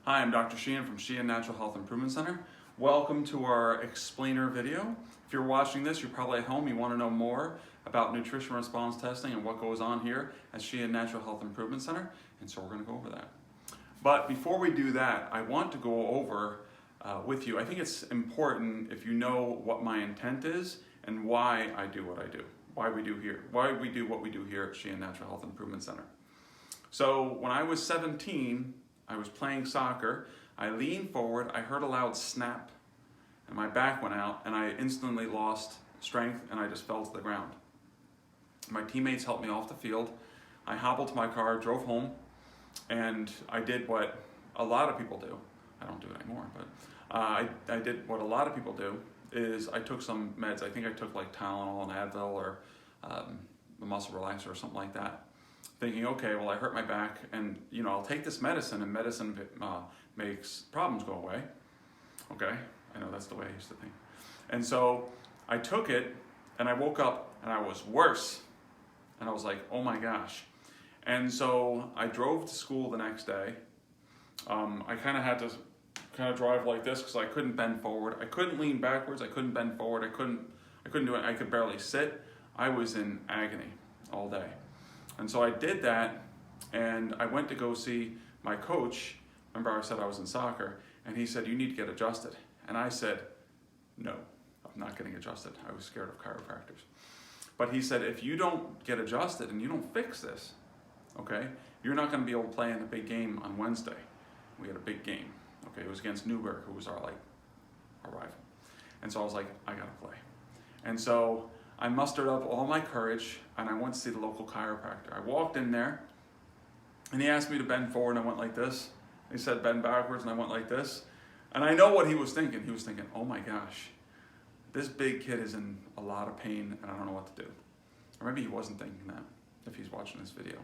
Hi, I'm Dr. Sheehan from Sheehan Natural Health Improvement Center. Welcome to our explainer video. If you're watching this, you're probably at home, you want to know more about nutrition response testing and what goes on here at Sheehan Natural Health Improvement Center, and so we're going to go over that. But before we do that, I want to go over with you, I think it's important if you know what my intent is and why I do what I do, why we do what we do here at Sheehan Natural Health Improvement Center. So when I was 17, I was playing soccer, I leaned forward, I heard a loud snap, and my back went out, and I instantly lost strength, and I just fell to the ground. My teammates helped me off the field. I hobbled to my car, drove home, and I did what a lot of people do. I don't do it anymore, but I did what a lot of people do, is I took some meds. I think I took like Tylenol and Advil or a muscle relaxer or something like that, thinking, okay, well, I hurt my back, and I'll take this medicine, and medicine makes problems go away. Okay, I know that's the way I used to think. And so I took it, and I woke up, and I was worse. And I was like, oh my gosh. And so I drove to school the next day. I kind of had to drive like this because I couldn't bend forward. I couldn't lean backwards. I couldn't bend forward. I couldn't do it. I could barely sit. I was in agony all day. And so I did that, and I went to go see my coach. Remember I said I was in soccer, and he said, you need to get adjusted. And I said, no, I'm not getting adjusted. I was scared of chiropractors. But he said, if you don't get adjusted and you don't fix this, okay, you're not going to be able to play in the big game on Wednesday. We had a big game. Okay, it was against Newburgh, who was our rival. And so I was like, I got to play. And so I mustered up all my courage, and I went to see the local chiropractor. I walked in there, and he asked me to bend forward, and I went like this. He said, bend backwards, and I went like this. And I know what he was thinking. He was thinking, oh my gosh, this big kid is in a lot of pain, and I don't know what to do. Or maybe he wasn't thinking that, if he's watching this video.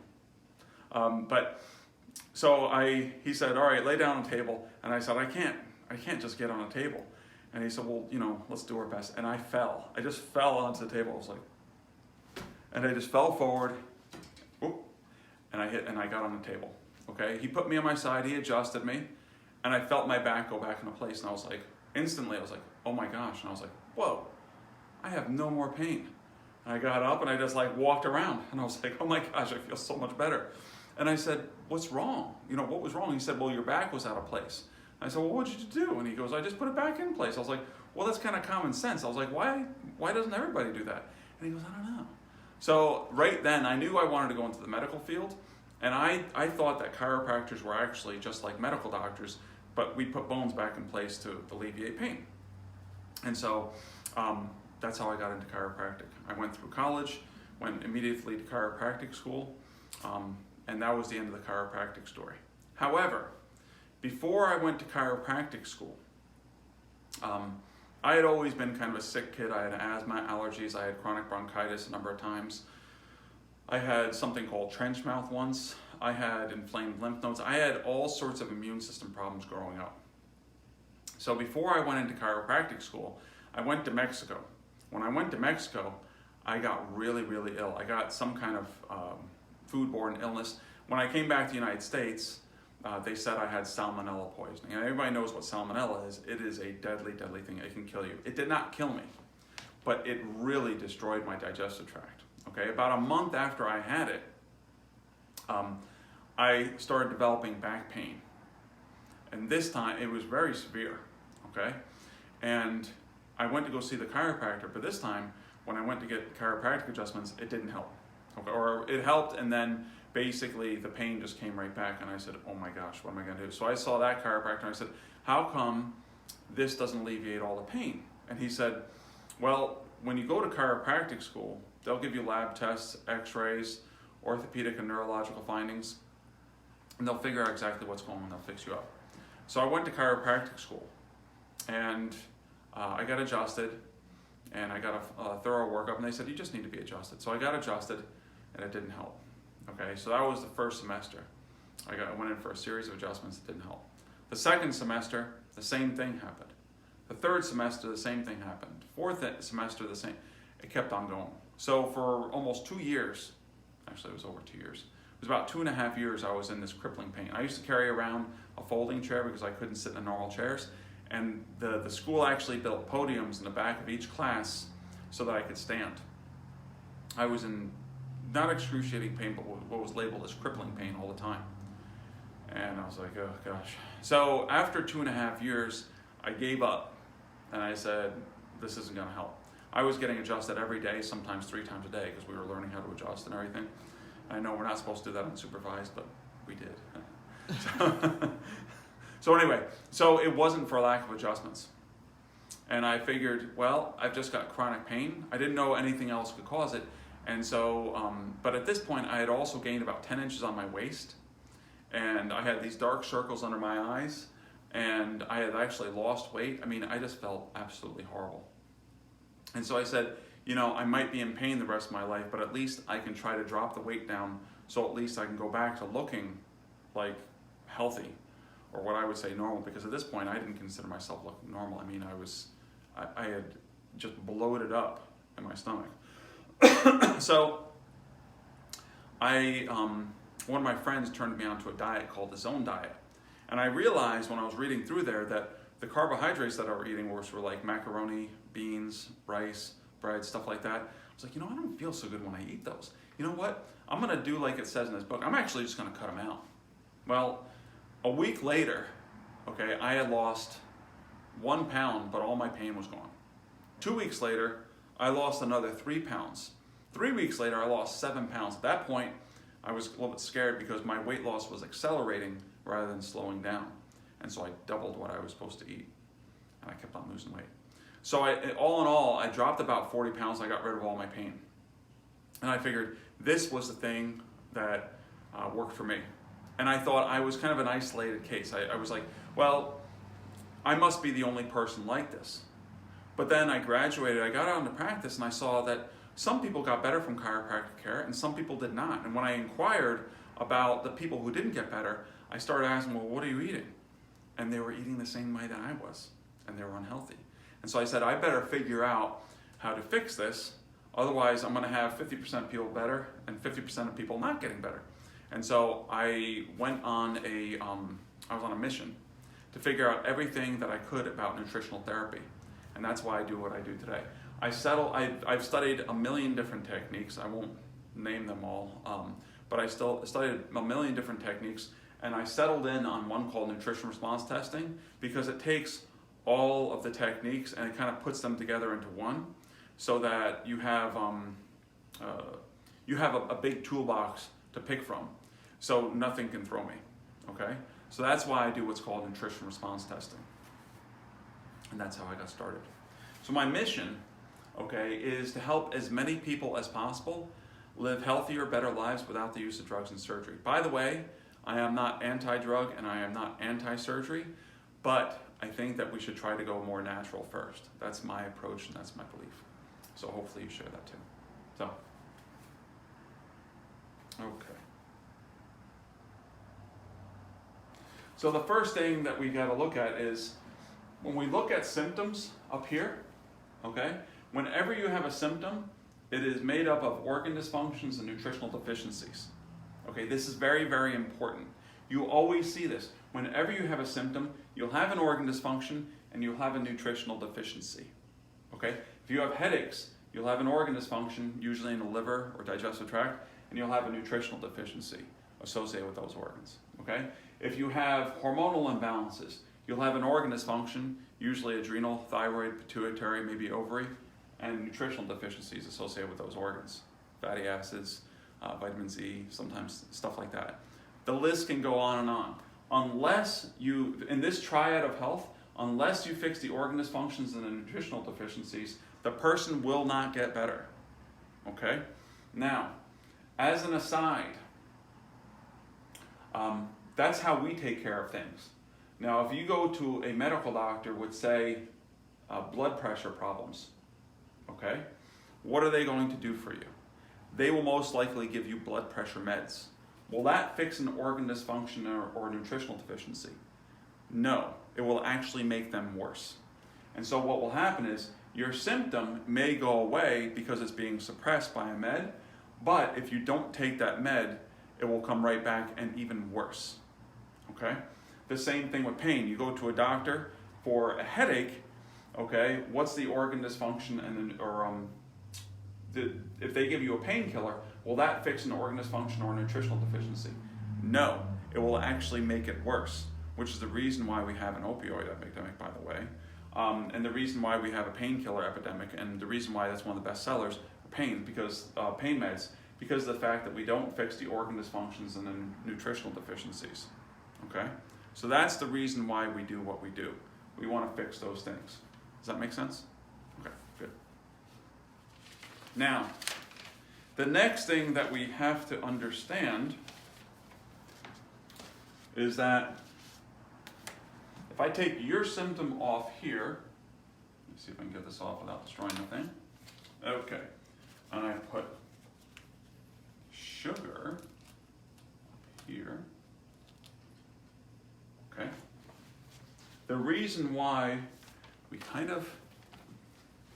He said, all right, lay down on the table. And I said, I can't just get on a table. And he said, well, let's do our best. And I fell. I just fell onto the table. I was like, and I just fell forward, whoop, and I got on the table. Okay, he put me on my side, he adjusted me, and I felt my back go back into place. And I was like, instantly, I was like, oh my gosh. And I was like, whoa, I have no more pain. And I got up and I just walked around, and I was like, oh my gosh, I feel so much better. And I said, what's wrong? What was wrong? He said, well, your back was out of place. I said, well, what did you do? And he goes, I just put it back in place. I was like, well, that's kind of common sense. I was like, why doesn't everybody do that? And he goes, I don't know. So right then, I knew I wanted to go into the medical field, and I thought that chiropractors were actually just like medical doctors, but we put bones back in place to alleviate pain. And so that's how I got into chiropractic. I went through college, went immediately to chiropractic school, and that was the end of the chiropractic story. However, before I went to chiropractic school, I had always been kind of a sick kid. I had asthma, allergies, I had chronic bronchitis a number of times. I had something called trench mouth once. I had inflamed lymph nodes. I had all sorts of immune system problems growing up. So before I went into chiropractic school, I went to Mexico. When I went to Mexico, I got really, really ill. I got some kind of foodborne illness. When I came back to the United States, they said I had salmonella poisoning. And everybody knows what salmonella is. It is a deadly, deadly thing. It can kill you. It did not kill me, but it really destroyed my digestive tract. Okay, about a month after I had it, I started developing back pain. And this time, it was very severe, okay? And I went to go see the chiropractor, but this time, when I went to get chiropractic adjustments, it didn't help. Okay, or it helped, and then basically the pain just came right back, and I said, oh my gosh, what am I going to do? So I saw that chiropractor, and I said, how come this doesn't alleviate all the pain? And he said, well, when you go to chiropractic school, they'll give you lab tests, x-rays, orthopedic and neurological findings, and they'll figure out exactly what's going on, they'll fix you up. So I went to chiropractic school, and I got adjusted, and I got a thorough workup, and they said, you just need to be adjusted. So I got adjusted, and it didn't help. Okay, so that was the first semester. I went in for a series of adjustments that didn't help. The second semester, the same thing happened. The third semester, the same thing happened. Fourth semester, the same. It kept on going. So for almost 2 years, actually it was over 2 years, it was about 2.5 years I was in this crippling pain. I used to carry around a folding chair because I couldn't sit in the normal chairs. And the school actually built podiums in the back of each class so that I could stand. I was in not excruciating pain, but what was labeled as crippling pain all the time. And I was like, oh gosh. So after 2.5 years, I gave up and I said, this isn't gonna help. I was getting adjusted every day, sometimes 3 times a day, because we were learning how to adjust and everything. I know we're not supposed to do that unsupervised, but we did. So anyway, so it wasn't for lack of adjustments. And I figured, well, I've just got chronic pain. I didn't know anything else could cause it. And so, but at this point, I had also gained about 10 inches on my waist. And I had these dark circles under my eyes. And I had actually lost weight. I mean, I just felt absolutely horrible. And so I said, you know, I might be in pain the rest of my life, but at least I can try to drop the weight down so at least I can go back to looking like healthy, or what I would say normal, because at this point I didn't consider myself looking normal. I mean, I had just bloated up in my stomach. So one of my friends turned me onto a diet called the Zone diet. And I realized when I was reading through there that the carbohydrates that I was eating were like macaroni, beans, rice, bread, stuff like that. I was like, you know, I don't feel so good when I eat those. You know what? I'm gonna do like it says in this book. I'm actually just gonna cut them out. Well, a week later, okay, I had lost 1 pound, but all my pain was gone. 2 weeks later, I lost another 3 pounds. 3 weeks later, I lost 7 pounds. At that point, I was a little bit scared because my weight loss was accelerating rather than slowing down. And so I doubled what I was supposed to eat. And I kept on losing weight. So all in all, I dropped about 40 pounds. I got rid of all my pain. And I figured this was the thing that worked for me. And I thought I was kind of an isolated case. I was like, well, I must be the only person like this. But then I graduated, I got out into practice, and I saw that some people got better from chiropractic care and some people did not. And when I inquired about the people who didn't get better, I started asking, well, what are you eating? And they were eating the same way that I was, and they were unhealthy. And so I said, I better figure out how to fix this. Otherwise, I'm gonna have 50% people better and 50% of people not getting better. And so I went on I was on a mission to figure out everything that I could about nutritional therapy. And that's why I do what I do today. I've studied a million different techniques. I won't name them all, but I still studied a million different techniques, and I settled in on one called nutrition response testing because it takes all of the techniques and it kind of puts them together into one, so that you have a big toolbox to pick from, so nothing can throw me. Okay, so that's why I do what's called nutrition response testing, and that's how I got started. So my mission, okay, is to help as many people as possible live healthier, better lives without the use of drugs and surgery. By the way, I am not anti-drug and I am not anti-surgery, but I think that we should try to go more natural first. That's my approach and that's my belief. So hopefully you share that too. Okay. So the first thing that we got to look at is when we look at symptoms up here, okay, whenever you have a symptom, it is made up of organ dysfunctions and nutritional deficiencies. Okay, this is very, very important. You always see this. Whenever you have a symptom, you'll have an organ dysfunction and you'll have a nutritional deficiency. Okay, if you have headaches, you'll have an organ dysfunction, usually in the liver or digestive tract, and you'll have a nutritional deficiency associated with those organs. Okay, if you have hormonal imbalances, you'll have an organ dysfunction, usually adrenal, thyroid, pituitary, maybe ovary, and nutritional deficiencies associated with those organs. Fatty acids, vitamin Z, sometimes stuff like that. The list can go on and on. Unless you, in this triad of health, unless you fix the organ dysfunctions and the nutritional deficiencies, the person will not get better. Okay? Now, as an aside, that's how we take care of things. Now, if you go to a medical doctor with, say, blood pressure problems, okay, what are they going to do for you? They will most likely give you blood pressure meds. Will that fix an organ dysfunction or nutritional deficiency? No, it will actually make them worse. And so what will happen is your symptom may go away because it's being suppressed by a med, but if you don't take that med, it will come right back and even worse. Okay? The same thing with pain. You go to a doctor for a headache, okay, what's the organ dysfunction if they give you a painkiller, will that fix an organ dysfunction or a nutritional deficiency? No, it will actually make it worse, which is the reason why we have an opioid epidemic, by the way, and the reason why we have a painkiller epidemic, and the reason why that's one of the best sellers for pain, because pain meds, because of the fact that we don't fix the organ dysfunctions and the nutritional deficiencies, okay? So that's the reason why we do what we do. We want to fix those things. Does that make sense? Okay, good. Now, the next thing that we have to understand is that if I take your symptom off here, let me see if I can get this off without destroying the thing. Okay, and I put sugar here. Okay. The reason why we kind of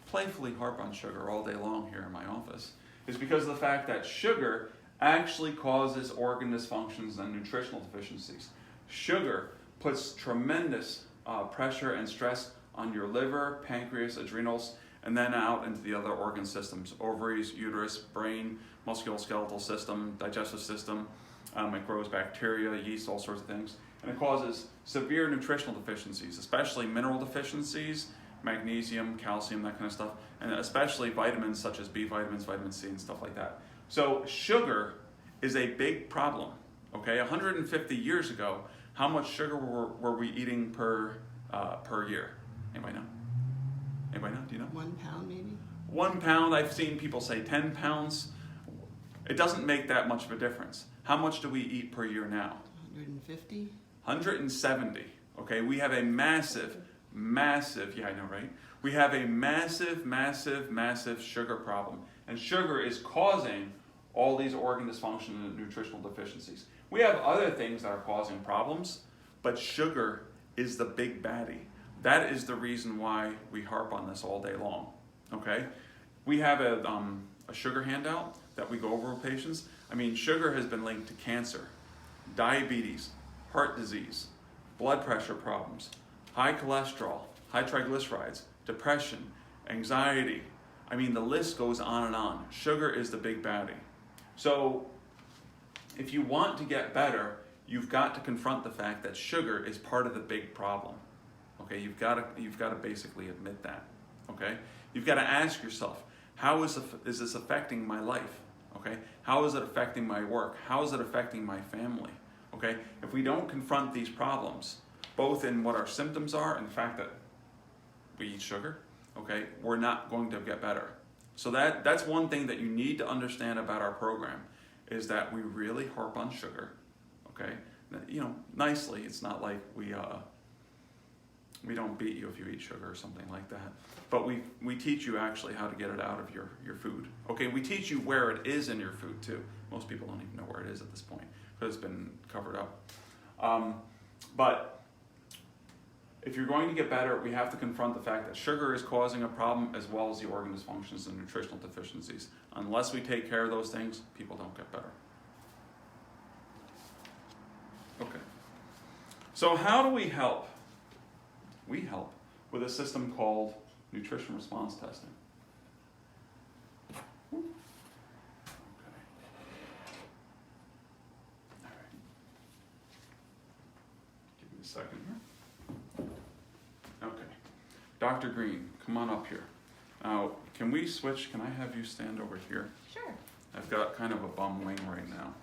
playfully harp on sugar all day long here in my office is because of the fact that sugar actually causes organ dysfunctions and nutritional deficiencies. Sugar puts tremendous pressure and stress on your liver, pancreas, adrenals, and then out into the other organ systems: ovaries, uterus, brain, musculoskeletal system, digestive system. It grows bacteria, yeast, all sorts of things. And it causes severe nutritional deficiencies, especially mineral deficiencies, magnesium, calcium, that kind of stuff, and especially vitamins such as B vitamins, vitamin C, and stuff like that. So sugar is a big problem, okay? 150 years ago, how much sugar were we eating per year? Anybody know? Anybody know? Do you know? 1 pound maybe? 1 pound. I've seen people say 10 pounds. It doesn't make that much of a difference. How much do we eat per year now? 150? 170. Okay, we have a massive, yeah, I know, right? We have a massive sugar problem. And sugar is causing all these organ dysfunction and nutritional deficiencies. We have other things that are causing problems, but sugar is the big baddie. That is the reason why we harp on this all day long, okay? We have a sugar handout that we go over with patients. I mean, sugar has been linked to cancer, diabetes, heart disease, blood pressure problems, high cholesterol, high triglycerides, depression, anxiety. I mean, the list goes on and on. Sugar is the big baddie. So if you want to get better, you've got to confront the fact that sugar is part of the big problem. Okay, you've got to basically admit that. Okay, you've got to ask yourself, how is this affecting my life? Okay, how is it affecting my work? How is it affecting my family? Okay, if we don't confront these problems, both in what our symptoms are and the fact that we eat sugar, okay, we're not going to get better. So that's one thing that you need to understand about our program, is that we really harp on sugar. Okay, you know, nicely. It's not like we don't beat you if you eat sugar or something like that. But we teach you actually how to get it out of your food. Okay, we teach you where it is in your food too. Most people don't even know where it is at this point because it's been covered up. But if you're going to get better, we have to confront the fact that sugar is causing a problem as well as the organ dysfunctions and nutritional deficiencies. Unless we take care of those things, people don't get better. Okay. So how do we help? We help with a system called nutrition response testing. Okay. All right. Give me a second here. Okay. Dr. Green, come on up here. Now, can we switch? Can I have you stand over here? Sure. I've got kind of a bum wing right now.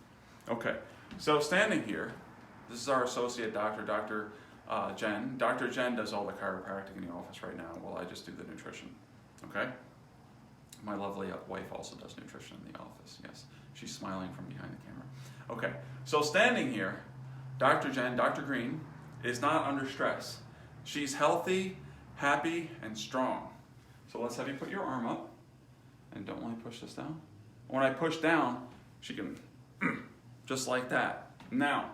Okay. So standing here, this is our associate doctor, Dr. Jen. Dr. Jen does all the chiropractic in the office right now while I just do the nutrition, okay? My lovely wife also does nutrition in the office, yes. She's smiling from behind the camera. Okay, so standing here, Dr. Jen, Dr. Green, is not under stress. She's healthy, happy, and strong. So let's have you put your arm up, and don't let me push this down. When I push down, she can, just like that. Now,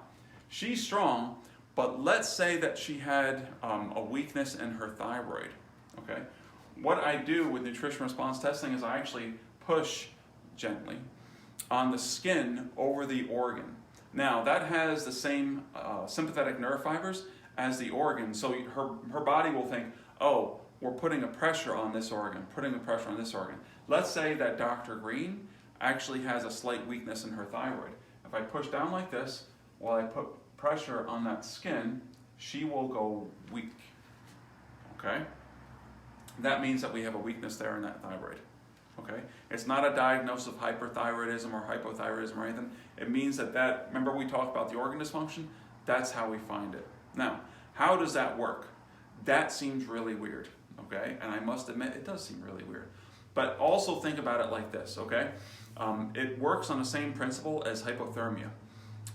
she's strong, but let's say that she had a weakness in her thyroid, okay? What I do with nutrition response testing is I actually push gently on the skin over the organ. Now, that has the same sympathetic nerve fibers as the organ, so her body will think, oh, we're putting a pressure on this organ, putting a pressure on this organ. Let's say that Dr. Green actually has a slight weakness in her thyroid. If I push down like this, while I put pressure on that skin, she will go weak, okay? That means that we have a weakness there in that thyroid, okay? It's not a diagnosis of hyperthyroidism or hypothyroidism or anything. It means that, remember we talked about the organ dysfunction? That's how we find it. Now, how does that work? That seems really weird, okay? And I must admit, it does seem really weird. But also think about it like this, okay? It works on the same principle as hypothermia.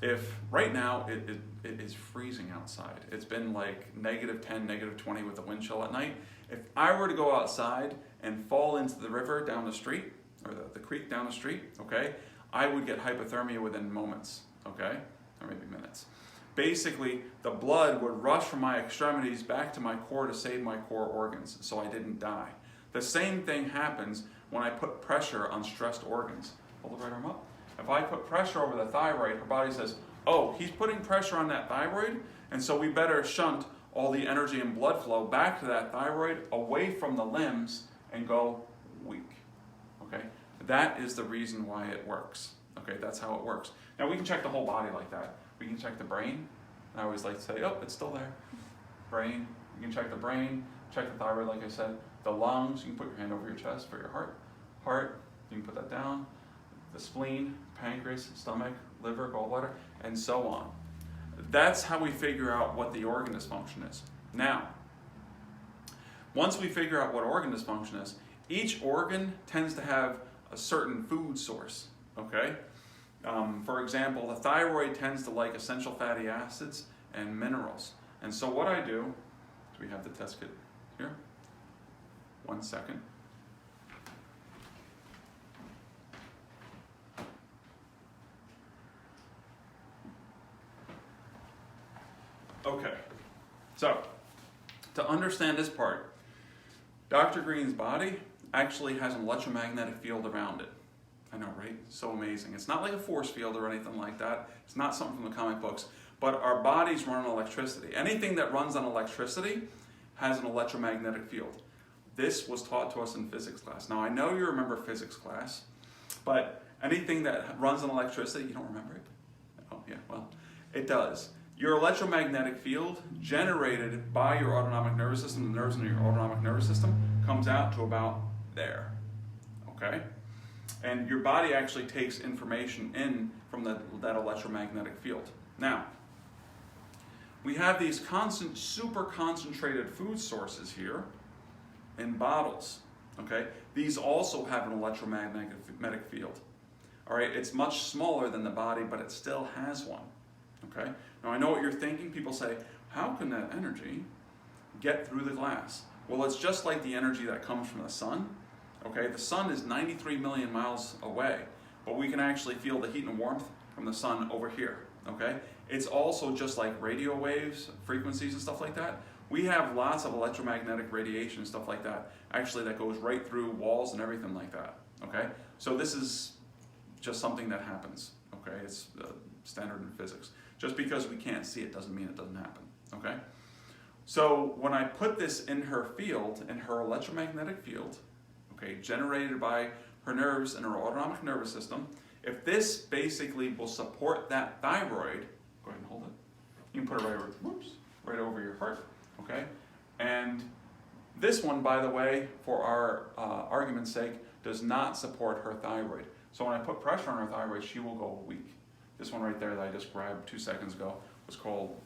If right now it is freezing outside, it's been like -10, -20 with the wind chill at night. If I were to go outside and fall into the river down the street, or the creek down the street, okay, I would get hypothermia within moments, okay, or maybe minutes. Basically, the blood would rush from my extremities back to my core to save my core organs, so I didn't die. The same thing happens when I put pressure on stressed organs. Hold the right arm up. If I put pressure over the thyroid, her body says, oh, he's putting pressure on that thyroid, and so we better shunt all the energy and blood flow back to that thyroid, away from the limbs, and go weak, okay? That is the reason why it works, okay? That's how it works. Now, we can check the whole body like that. We can check the brain. I always like to say, oh, it's still there. Brain, you can check the brain, check the thyroid, like I said. The lungs, you can put your hand over your chest for your heart. Heart, you can put that down. The spleen, pancreas, stomach, liver, gallbladder, and so on. That's how we figure out what the organ dysfunction is. Now, once we figure out what organ dysfunction is, each organ tends to have a certain food source, okay? For example, the thyroid tends to like essential fatty acids and minerals. And so what I do we have the test kit here? 1 second. Okay, so to understand this part, Dr. Green's body actually has an electromagnetic field around it. I know, right? So amazing. It's not like a force field or anything like that. It's not something from the comic books. But our bodies run on electricity. Anything that runs on electricity has an electromagnetic field. This was taught to us in physics class. Now, I know you remember physics class, but anything that runs on electricity, you don't remember it? Oh, yeah, well, it does. Your electromagnetic field generated by your autonomic nervous system, the nerves in your autonomic nervous system, comes out to about there, okay? And your body actually takes information in from that electromagnetic field. Now, we have these super concentrated food sources here in bottles, okay? These also have an electromagnetic field, all right? It's much smaller than the body, but it still has one, okay? Now, I know what you're thinking. People say, how can that energy get through the glass? Well, it's just like the energy that comes from the sun, okay? The sun is 93 million miles away, but we can actually feel the heat and warmth from the sun over here, okay? It's also just like radio waves, frequencies and stuff like that. We have lots of electromagnetic radiation and stuff like that, actually that goes right through walls and everything like that, okay? So this is just something that happens, okay? It's standard in physics. Just because we can't see it doesn't mean it doesn't happen, okay? So when I put this in her field, in her electromagnetic field, okay, generated by her nerves and her autonomic nervous system, if this basically will support that thyroid, go ahead and hold it. You can put it right over your heart, okay? And this one, by the way, for our argument's sake, does not support her thyroid. So when I put pressure on her thyroid, she will go weak. This one right there that I just grabbed 2 seconds ago was called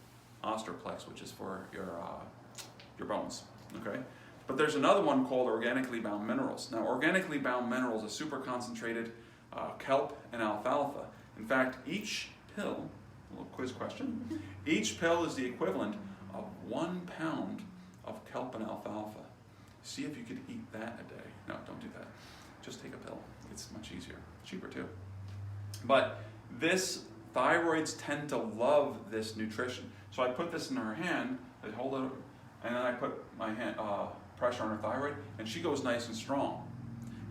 osteoplex, which is for your bones, okay? But there's another one called organically bound minerals. Now, organically bound minerals are super concentrated kelp and alfalfa. In fact, each pill, a little quiz question, each pill is the equivalent of 1 pound of kelp and alfalfa. See if you could eat that a day. No, don't do that. Just take a pill. It's much easier, cheaper too. But thyroids tend to love this nutrition. So I put this in her hand, I hold it, and then I put my hand, pressure on her thyroid, and she goes nice and strong.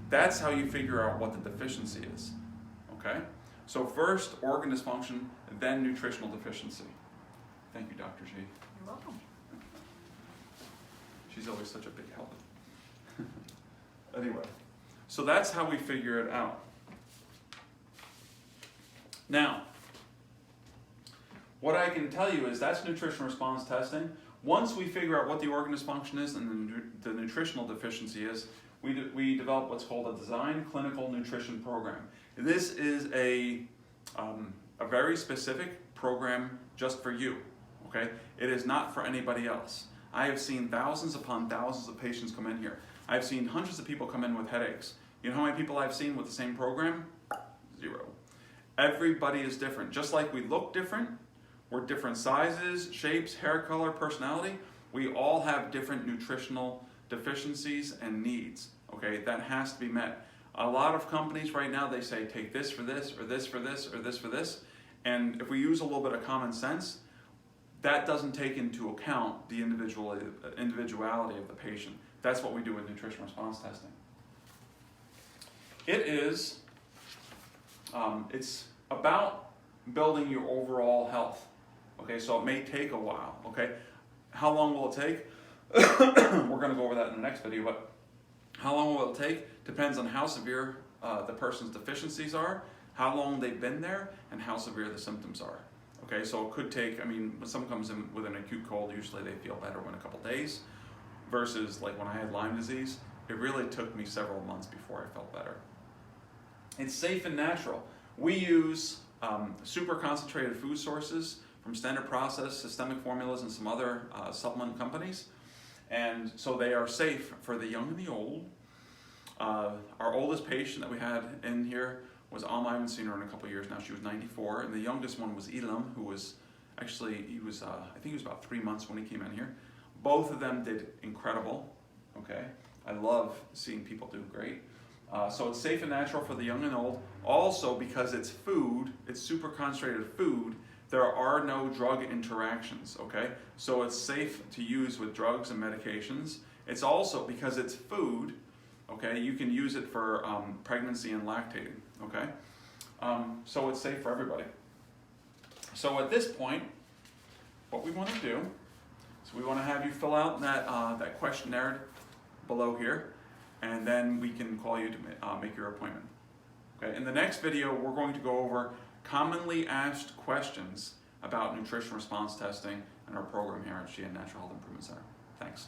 That's how you figure out what the deficiency is, okay? So first, organ dysfunction, then nutritional deficiency. Thank you, Dr. G. You're welcome. She's always such a big help. Anyway, so that's how we figure it out. Now, what I can tell you is that's nutrition response testing. Once we figure out what the organ dysfunction is and the nutritional deficiency is, we develop what's called a design clinical nutrition program. This is a very specific program just for you, okay? It is not for anybody else. I have seen thousands upon thousands of patients come in here. I've seen hundreds of people come in with headaches. You know how many people I've seen with the same program? 0. Everybody is different. Just like we look different, we're different sizes, shapes, hair color, personality. We all have different nutritional deficiencies and needs, okay? That has to be met. A lot of companies right now, they say take this for this, or this for this, or this for this. And if we use a little bit of common sense, that doesn't take into account the individuality of the patient. That's what we do with nutrition response testing. It is, it's about building your overall health. Okay, so it may take a while, okay? How long will it take? We're gonna go over that in the next video, but how long will it take depends on how severe the person's deficiencies are, how long they've been there, and how severe the symptoms are. Okay, so it could take, I mean, when someone comes in with an acute cold, usually they feel better in a couple days, versus like when I had Lyme disease, it really took me several months before I felt better. It's safe and natural. We use super concentrated food sources from standard process, systemic formulas, and some other supplement companies. And so they are safe for the young and the old. Our oldest patient that we had in here was Alma. I haven't seen her in a couple of years now. She was 94. And the youngest one was Elam, who was actually, I think he was about 3 months when he came in here. Both of them did incredible, okay? I love seeing people do great. So it's safe and natural for the young and old. Also, because it's food, it's super concentrated food, there are no drug interactions, okay? So it's safe to use with drugs and medications. It's also, because it's food, okay, you can use it for pregnancy and lactating, okay? So it's safe for everybody. So at this point, what we want to do is we want to have you fill out that questionnaire below here, and then we can call you to make your appointment. Okay. In the next video, we're going to go over commonly asked questions about nutrition response testing and our program here at Sheehan Natural Health Improvement Center. Thanks.